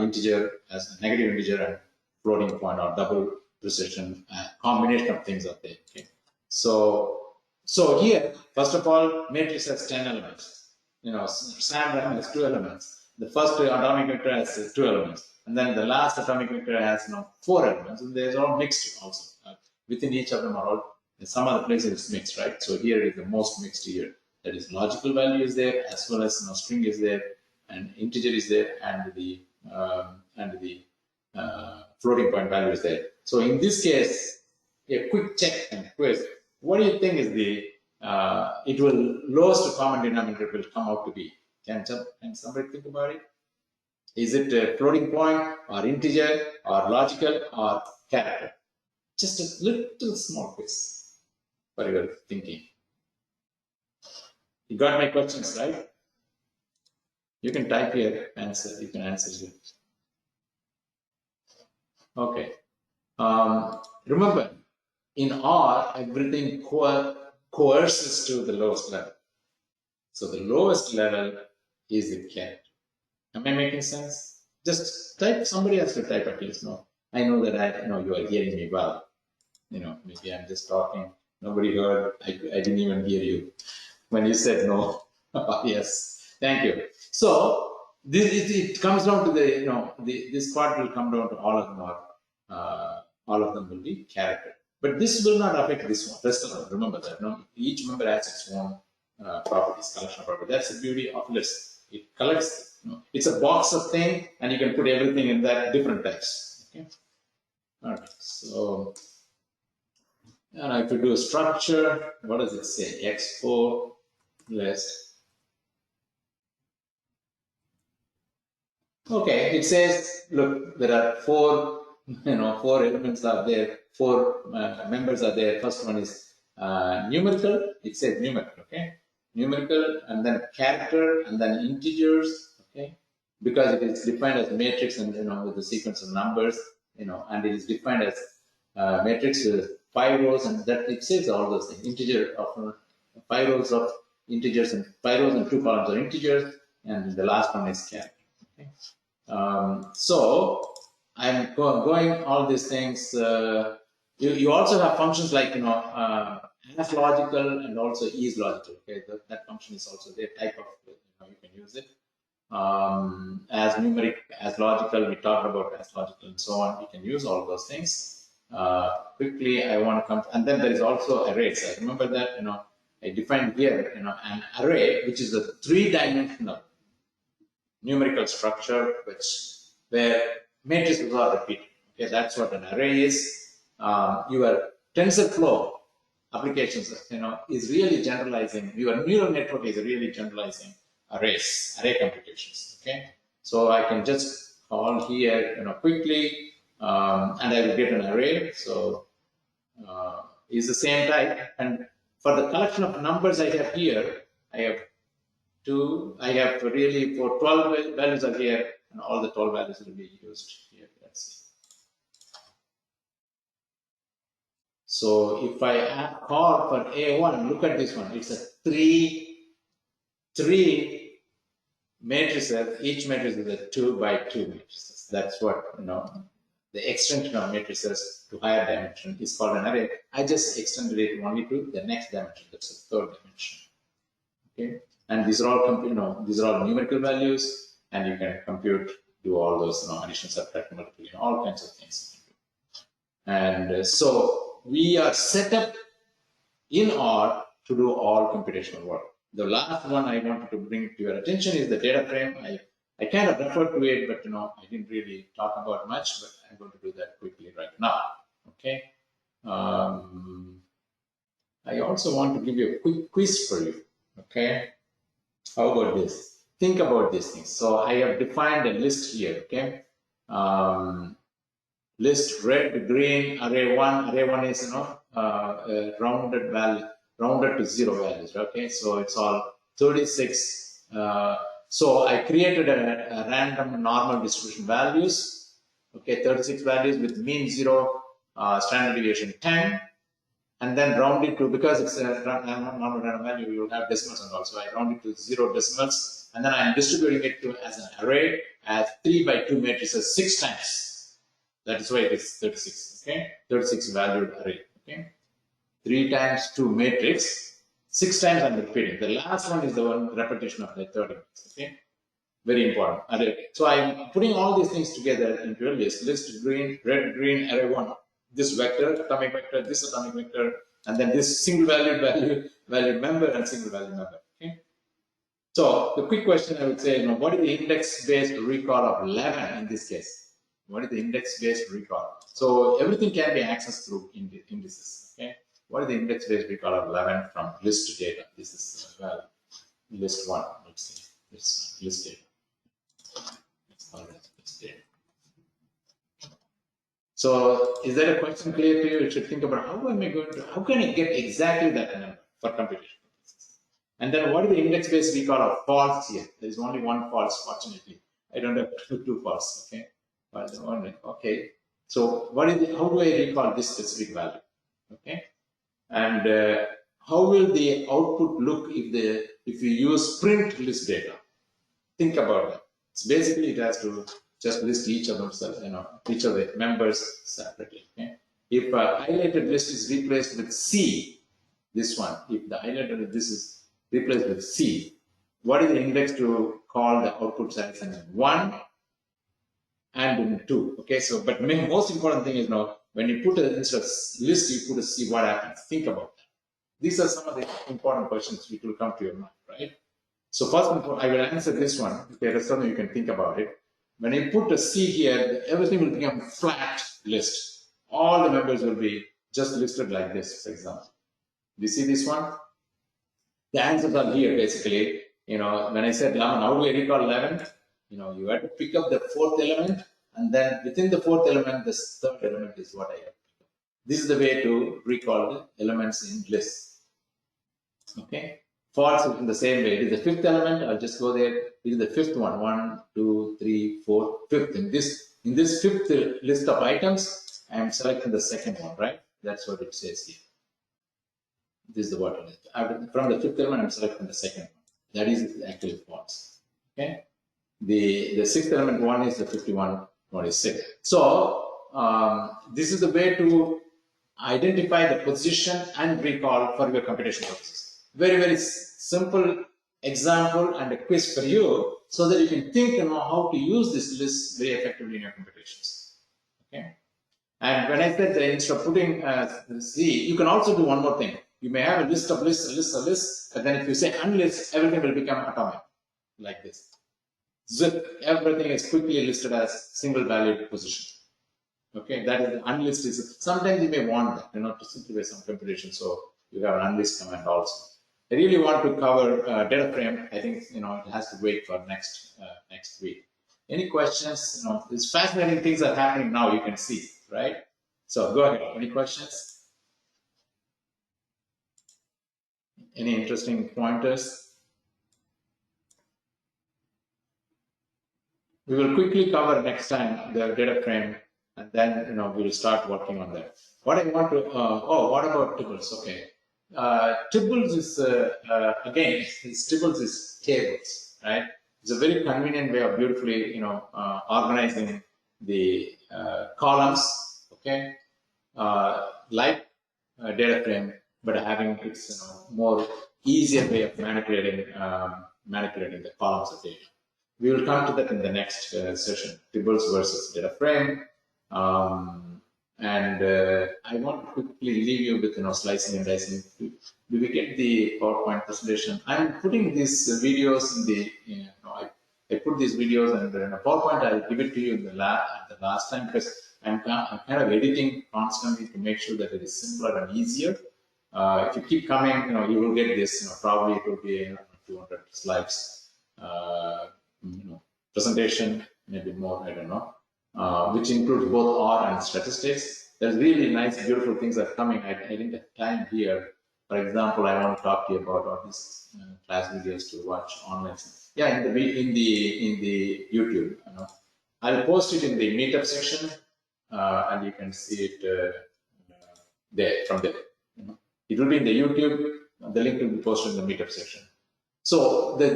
integer as a negative integer and floating point or double precision, combination of things are there. Okay. So here, first of all, matrix has 10 elements. Sam has 2 elements. The first atomic vector has 2 elements. And then the last atomic vector has 4 elements, and they're all mixed also. Within each of them are all, in some other places it's mixed, right? So here is the most mixed here. That is logical value is there, as well as string is there, and integer is there, and the floating point value is there. So in this case, a quick check and quiz. What do you think is the it will lowest common denominator will come out to be? Can somebody think about it? Is it a floating point or integer or logical or character? Just a little small quiz for your thinking. You got my questions, right? You can type here, answer. You can answer here. Okay. Remember, in R, everything coerces to the lowest level. So the lowest level is the character. Am I making sense? Just type. Somebody has to type at least. No, I know that you are hearing me well. Maybe I'm just talking. Nobody heard. I didn't even hear you when you said no. Yes, thank you. So it comes down to this part will come down to all of them all of them will be character. But this will not affect this one. Rest of them. Remember that. Each member has its own properties, collection of properties. That's the beauty of list. It collects. It's a box of things, and you can put everything in that different types. Okay. All right. So. And if you do a structure, what does it say? X4 list. Okay, it says, look, there are 4 elements are there, 4 members are there. First one is numerical. It says numerical, okay? Numerical, and then character, and then integers, okay? Because it is defined as matrix and with the sequence of numbers, and it is defined as matrix with 5 rows, and that it says all those things. Integer of 5 rows of integers and 5 rows and 2 columns are integers, and the last one is character. Okay? So I'm going all these things. You also have functions like as logical and also is logical. Okay, that function is also their type of you can use it. As numeric, as logical, we talked about as logical and so on. You can use all those things. Quickly, I want to come, and then there is also arrays. I remember that I defined here an array, which is a 3-dimensional numerical structure, where matrices are repeated. Okay, that's what an array is. Your TensorFlow applications, is really generalizing. Your neural network is really generalizing array computations. Okay, so I can just call here, quickly. And I will get an array. So is the same type. And for the collection of numbers I have here, I have really for 12 values are here, and all the 12 values will be used here. Let's see. So if I call for A1, look at this one. It's a three matrices. Each matrix is a 2x2 matrices. That's what the extension of matrices to higher dimension is called an array. I just extended it only to the next dimension. That's the 3rd dimension. Okay. And these are all, these are all numerical values, and you can compute, do all those, addition, subtraction, multiplication, all kinds of things. And so we are set up in R to do all computational work. The last one I wanted to bring to your attention is the data frame. I kind of referred to it, but I didn't really talk about much, but I'm going to do that quickly right now. Okay. I also want to give you a quick quiz for you. Okay. How about this? Think about these things. So I have defined a list here. Okay. List red, green, array one. Array one is rounded value, rounded to zero values. Okay, so it's all 36. So I created a random normal distribution values. Okay, 36 values with mean 0, standard deviation 10, and then round it to, because it's a normal random value, you will have decimals and all. So I round it to 0 decimals, and then I'm distributing it to as an array as 3 by 2 matrices 6 times. That is why it is 36. Okay, 36 valued array. Okay, 3 times 2 matrix, 6 times I'm repeating. The last one is the one repetition of the 30. Okay, very important. Array. So I'm putting all these things together into a list. List green, red, green, array one. This vector, atomic vector, this atomic vector, and then this single valued member and single valued member. Okay. So the quick question I would say, what is the index-based recall of 11 in this case? What is the index-based recall? So everything can be accessed through indices. Okay. What is the index-based recall of 11 from list data? This is list one. Let's see. This list data. Let's call it list data. So is that a question clear to you? You should think about how can I get exactly that number for computation purposes? And then what is the index-based recall of false here? There is only one false, fortunately. I don't have two false. Okay. Okay, so how do I recall this specific value? Okay, and how will the output look if you use print list data? Think about that. It's basically, it has to just list each of themselves, each of the members separately. Okay, if a highlighted list is replaced with C, this one, if the highlighted this is replaced with C, what is the index to call the output size? 1 and 2. Okay, so but most important thing is when you put instead of list, you put a C, what happens? Think about that. These are some of the important questions which will come to your mind, right? So first I will answer this one. Okay, rest of them you can think about it. When you put a C here, everything will become flat list. All the members will be just listed like this, for example. Do you see this one? The answers are here basically. When I said 11, how do I recall 11? You have to pick up the fourth element, and then within the fourth element, the third element is what I have. This is the way to recall the elements in lists. Okay. False is in the same way. It is the fifth element. I'll just go there. It is the fifth one. 1, 2, 3, 4, fifth. In this fifth list of items, I am selecting the second one, right? That's what it says here. This is the what it is. From the fifth element, I'm selecting the second one. That is actually false. Okay. The sixth element 1 is the 51, 26. So this is the way to identify the position and recall for your computation purposes. Very, very simple example and a quiz for you, so that you can think and know how to use this list very effectively in your computations. Okay. And when I said that instead of putting C, you can also do one more thing. You may have a list of lists, a list, but then if you say unlist, everything will become atomic, like this. Zip, everything is quickly listed as single valued position. Okay, that is the unlist is. Sometimes you may want that, to simplify some computation, so you have an unlist command also. I really want to cover data frame. I think it has to wait for next week. Any questions? These fascinating things are happening now. You can see, right? So go ahead. Any questions? Any interesting pointers? We will quickly cover next time the data frame, and then we will start working on that. What I want to what about tuples? Okay, tuples is again, tuples is tables, right? It's a very convenient way of beautifully organizing the columns. Okay, like data frame, but having its more easier way of manipulating the columns of data. We will come to that in the next session, tables versus data frame. I want to quickly leave you with slicing and dicing. Do we get the PowerPoint presentation? I'm putting these videos in the I put these videos and in a PowerPoint. I'll give it to you the last time because I'm kind of editing constantly to make sure that it is simpler and easier. If you keep coming, you will get this. Probably it will be 200 slides. Presentation, maybe more. I don't know. Which includes both R and statistics. There's really nice, beautiful things that are coming. I didn't have time here. For example, I want to talk to you about all these class videos to watch online. Yeah, in the YouTube. I'll post it in the meetup section, and you can see it there from there. It will be in the YouTube. The link will be posted in the meetup section. So the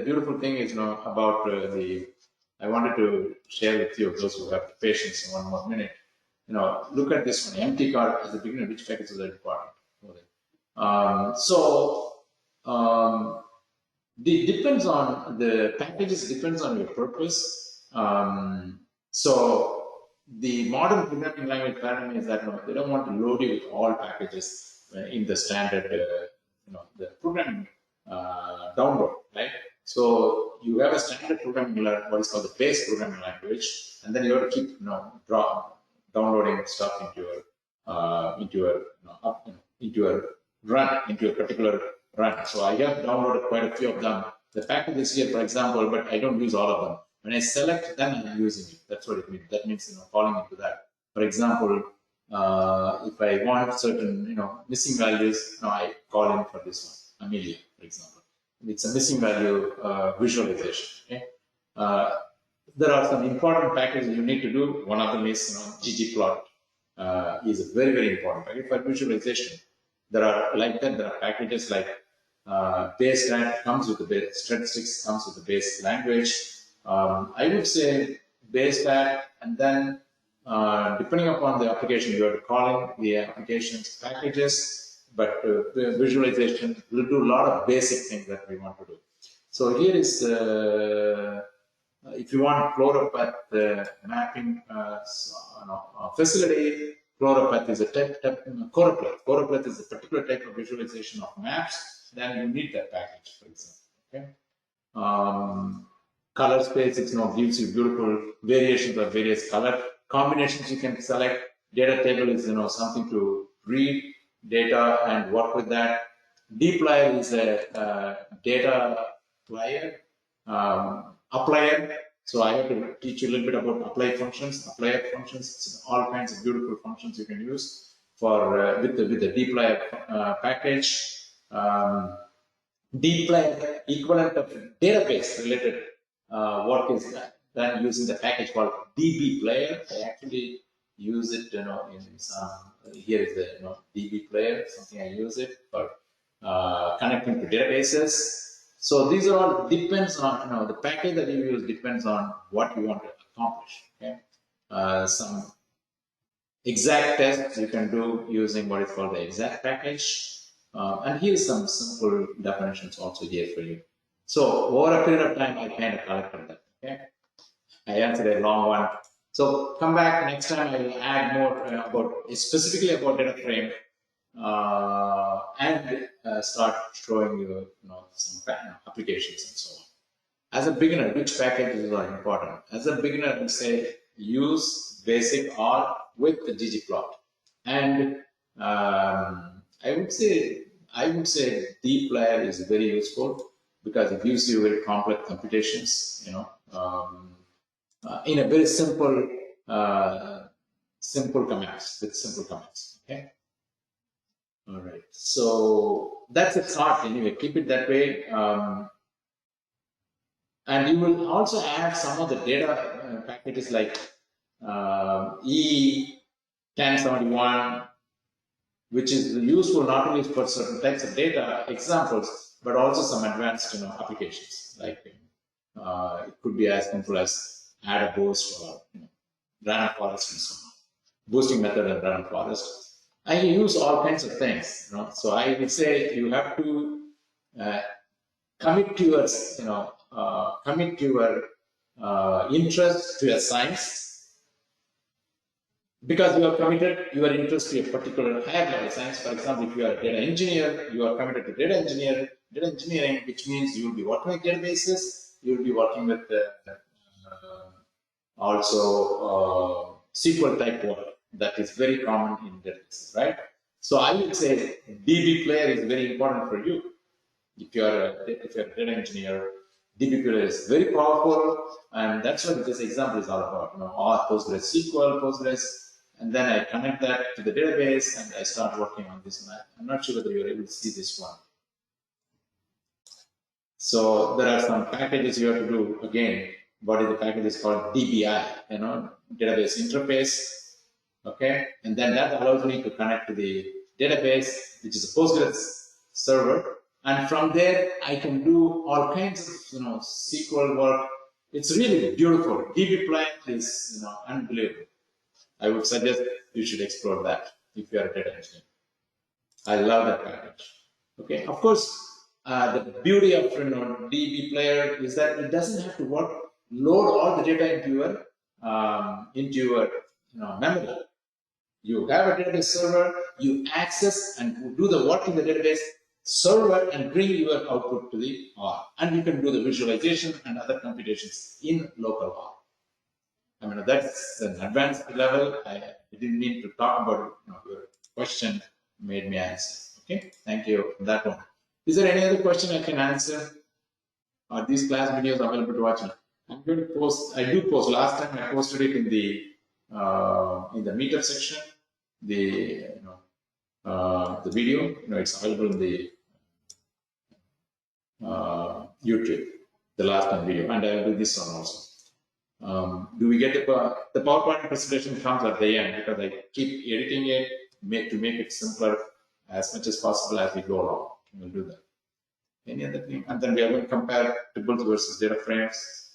beautiful thing is about I wanted to share with you, those who have patience, in one more minute. Look at this one, empty card at the beginning, which packages are important. Depends on the packages, depends on your purpose. So the modern programming language paradigm is that they don't want to load you with all packages in the standard, the programming download, right? So you have a standard programming language, what is called the base programming language, and then you have to keep downloading stuff into a particular run. So I have downloaded quite a few of them. The package is here, for example, but I don't use all of them. When I select, then I'm using it. That's what it means. That means calling into that. For example, if I want certain missing values, I call in for this one, Amelia, for example. It's a missing value visualization. Okay? There are some important packages you need to do. One of them is ggplot is a very, very important package for visualization. There are packages like base stat comes with the base statistics, comes with the base language. I would say base stat, and then depending upon the application, you have to call in the application's packages. But the visualization will do a lot of basic things that we want to do. So here is, if you want chloropath mapping facility, chloropath is a choropleth is a particular type of visualization of maps. Then you need that package, for example. Okay. Color space, gives you beautiful variations of various color combinations you can select. Data table is something to read data and work with that. Dplyr is a data player, applier. So I have to teach you a little bit about apply functions, applier functions, all kinds of beautiful functions you can use for with the dplyr package. Dplyr equivalent of database related work is done using the package called dbplayer. I actually use it, in some. Here is the DB player, something I use it for connecting to databases. So these are all depends on the package that you use depends on what you want to accomplish. Okay, some exact tests you can do using what is called the exact package, and here's some simple definitions also here for you. So over a period of time, I kind of collected that. Okay, I answered a long one. So come back next time. I will add more specifically about data frame and start showing you, some applications and so on. As a beginner, which packages are important? As a beginner, I would say use basic R with the ggplot, and I would say dplyr is very useful because it gives you very complex computations. In a very simple commands with simple commands. Okay. All right. So that's a start anyway. Keep it that way. And you will also add some of the data packages like E1071, which is useful not only for certain types of data examples, but also some advanced applications like it could be as simple as add a boost or random forest and so on. Boosting method and random forest. I use all kinds of things, So I would say you have to uh, commit to your, commit to your interest to a science, because you are committed your interest to a particular higher level science. For example, if you are a data engineer, you are committed to data engineering, which means you will be working with databases, you will be working with also SQL type work that is very common in databases, right? So I would say DB player is very important for you. If you're a data engineer, DB player is very powerful, and that's what this example is all about. Or PostgreSQL, Postgres, and then I connect that to the database and I start working on this map. I'm not sure whether you're able to see this one. So there are some packages you have to do. Again, what is the package is called DBI, database interface. Okay, and then that allows me to connect to the database, which is a Postgres server, and from there I can do all kinds of SQL work. It's really beautiful. DB client is unbelievable. I would suggest you should explore that if you are a data engineer. I love that package. Okay, of course, the beauty of DB player is that it doesn't have to load all the data into your memory. You have a database server, you access and do the work in the database server and bring your output to the R. And you can do the visualization and other computations in local R. I mean, that's an advanced level. I didn't mean to talk about it. Your question made me answer. Okay, thank you for that one. Is there any other question I can answer? Are these class videos available to watch? I'm going to post. I do post. Last time I posted it in the meetup section. The video. It's available in the YouTube. The last time video, and I will do this one also. Do we get the PowerPoint presentation comes at the end because I keep editing it to make it simpler as much as possible as we go along. We'll do that. Any other thing? And then we are going to compare tables versus data frames.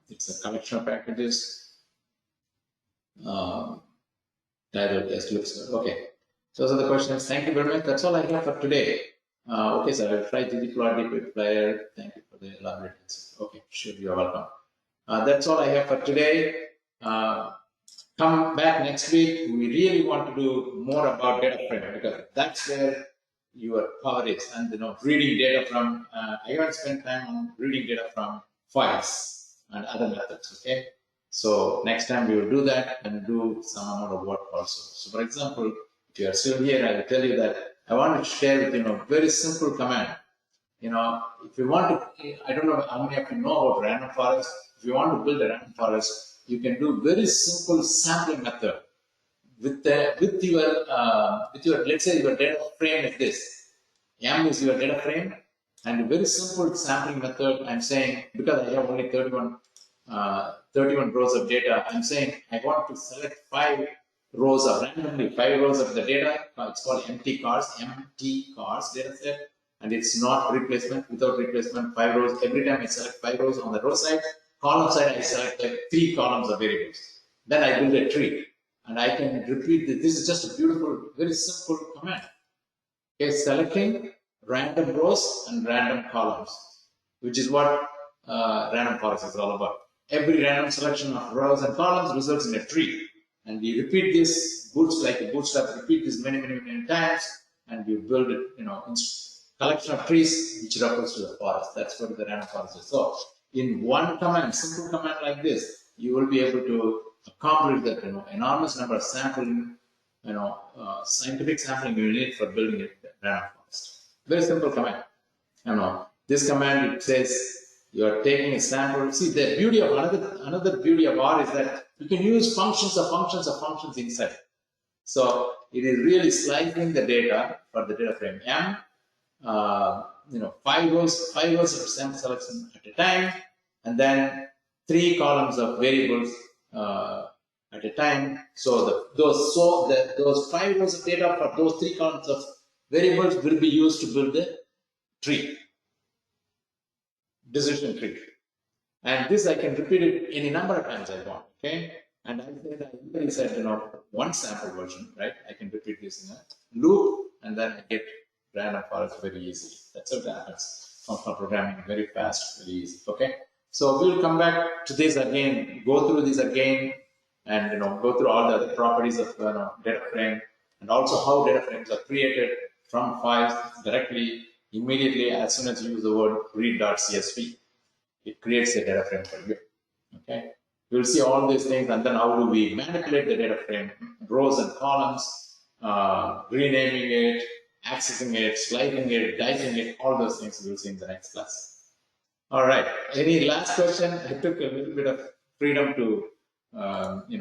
It's a collection of packages. Title test looks good. Okay. So those are the questions. Thank you very much. That's all I have for today. Okay, so I will try ggplot player. Thank you for the elaborate answer. Okay, sure, you're welcome. That's all I have for today. Come back next week. We really want to do more about data frame because that's where your power is. And reading data from, I haven't spent time on reading data from files and other methods. Okay, so next time we will do that and do some amount of work also. So, for example, if you are still here, I will tell you that I want to share with you a very simple command. If you want to, I don't know how many of you know about random forest. If you want to build a random forest, you can do very simple sampling method with your let's say your data frame is this. M is your data frame, and a very simple sampling method. I'm saying because I have only 31 rows of data. I'm saying I want to select 5 rows of randomly 5 rows of the data. It's called empty cars data set. And it's not replacement, without replacement, 5 rows. Every time I select 5 rows on the row side, column side, I select 3 columns of variables. Then I build a tree. And I can repeat this. This is just a beautiful, very simple command. Okay, selecting random rows and random columns, which is what random forest is all about. Every random selection of rows and columns results in a tree. And you repeat this, like a bootstrap, repeat this many, many, many times, and you build it, collection of trees which refers to the forest. That's what the random forest is. So in one command, simple command like this, you will be able to accomplish that enormous number of sampling, scientific sampling you need for building a random forest. Very simple command. This command, it says you are taking a sample. See, the beauty of another beauty of R is that you can use functions of functions inside. So it is really slicing the data for the data frame M. 5 rows of sample selection at a time, and then 3 columns of variables at a time. So those 5 rows of data for those 3 columns of variables will be used to build the tree, decision tree. And this I can repeat it any number of times I want. Okay, And I said, I usually said, one sample version, right? I can repeat this in a loop, and then I get random forest very easily. That's how it happens. Functional programming, very fast, very easy. Okay. So we'll come back to this again, go through this again, and go through all the other properties of data frame, and also how data frames are created from files directly, immediately as soon as you use the word read.csv. It creates a data frame for you. Okay, we'll see all these things, and then how do we manipulate the data frame, rows and columns, renaming it, accessing it, sliding it, dicing it, all those things we'll see in the next class. All right. Any last question? I took a little bit of freedom to,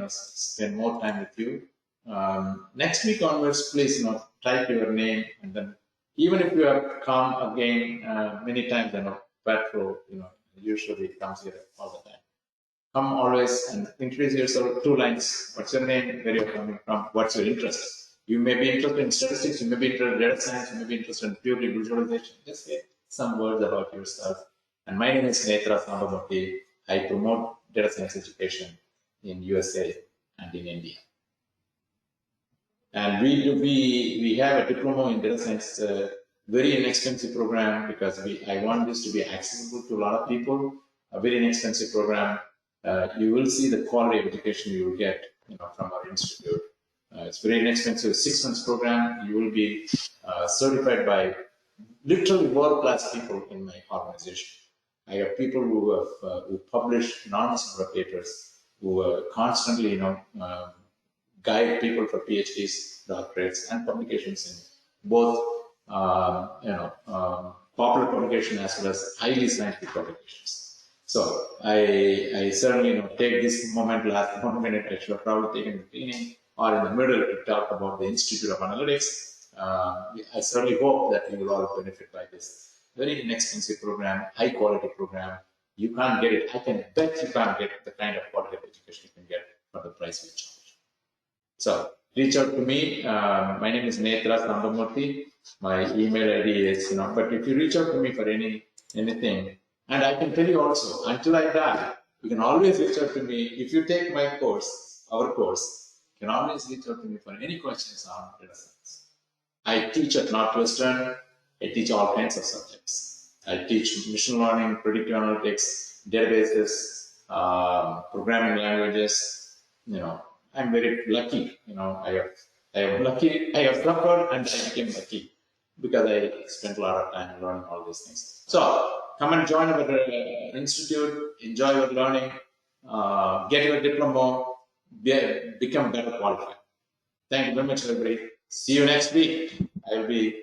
spend more time with you. Next week onwards, please, type your name, and then even if you have come again many times, Petro, usually comes here all the time. Come always and introduce yourself. 2 lines. What's your name? Where you're coming from? What's your interest? You may be interested in statistics. You may be interested in data science. You may be interested in purely visualization. Just say some words about yourself. And my name is Netra Sambamurthy. I promote data science education in USA and in India. And we have a diploma in data science, very inexpensive program, because I want this to be accessible to a lot of people. A very inexpensive program. You will see the quality of education you will get, from our institute. It's very inexpensive, 6 months program. You will be certified by literally world-class people in my organization. I have people who have who publish enormous number of papers, who constantly, guide people for PhDs, doctorates, and publications in both, popular publication as well as highly scientific publications. So I certainly take this moment, last 1 minute, I should have probably taken the beginning or in the middle to talk about the Institute of Analytics. I certainly hope that you will all benefit by this very inexpensive program, high quality program. You can't get it. I can bet you can't get the kind of quality of education you can get for the price we charge. So reach out to me. My name is Netra Sambamurthy. My email ID is, but if you reach out to me for anything, and I can tell you also, until I die, you can always reach out to me. If you take my course, our course, you can always reach out to me for any questions on data science. I teach at Northwestern. I teach all kinds of subjects. I teach machine learning, predictive analytics, databases, programming languages. I'm very lucky. I have suffered and I became lucky because I spent a lot of time learning all these things. So come and join our institute, enjoy your learning, get your diploma, become better qualified. Thank you very much, everybody. See you next week. I will be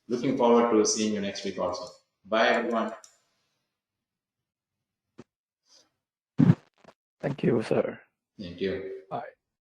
looking forward to seeing you next week also. Bye, everyone. Thank you, sir. Thank you. Bye.